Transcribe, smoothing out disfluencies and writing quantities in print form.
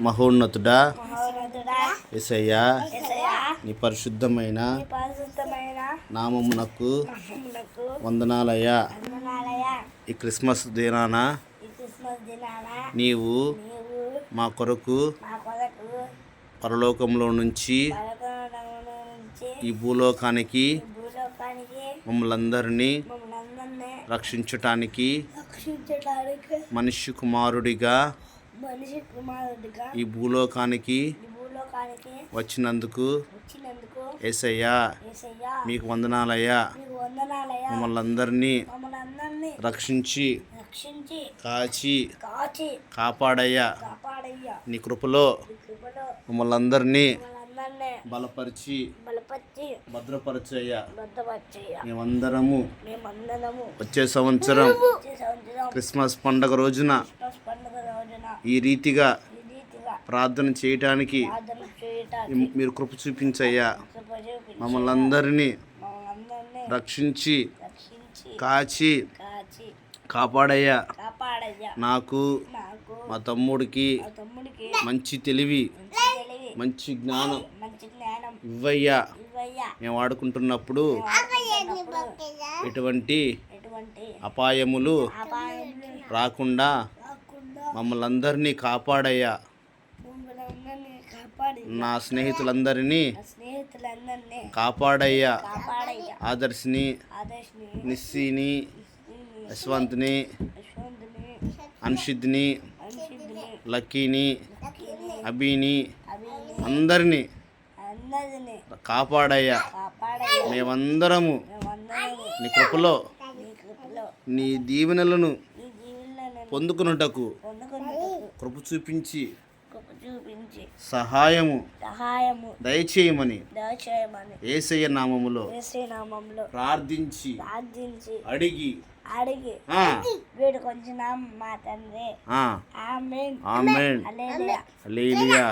మహోన్నతుడా యేసయ్యా, నీ పరిశుద్ధమైన నామమునకు వందనాలయ్యా. ఈ క్రిస్మస్ దినాన నీవు మా కొరకు పరలోకంలో నుంచి ఈ భూలోకానికి మమ్మల్ందరినీ రక్షించటానికి మనిషి కుమారుడిగా ఈ భూలోకానికి వచ్చినందుకు యేసయ్యా, మీకు వందనాలయ్యా. మమ్మల్ని అందరినీ రక్షించి కాచి కాపాడయ్యా. నీ కృపలో మమ్మల్ని అందరినీ బలపరిచి భద్రపరచయ్యా. మేమందరము వచ్చే సంవత్సరం క్రిస్మస్ పండగ రోజున ఈ రీతిగా ప్రార్థన చేయటానికి మీరు కృప చూపించయ్యా. మమ్మల్ని అందరినీ రక్షించి కాచి కాపాడయ్యా. నాకు మా తమ్ముడికి మంచి తెలివి, మంచి జ్ఞానం ఇవ్వయ్యా. మేము వాడుకుంటున్నప్పుడు ఎటువంటి అపాయములు రాకుండా మమ్మల్ని అందరినీ కాపాడయ్యా. నా స్నేహితులందరినీ కాపాడయ్యా. ఆదర్శిని, నిస్సిని, యశ్వంత్ని, అన్షిద్ని, లక్కీని, అభిని అందరినీ కాపాడయ్యా. మేమందరము నీ కృపలో నీ దీవెనలను పొందుకున్నటకు కృప చూపించి సహాయము దయచేయమని యేసయ్య నామములో ప్రార్థించి అడిగి వీడు కొంచెం మా తండ్రి. ఆమేన్. హల్లెలూయా.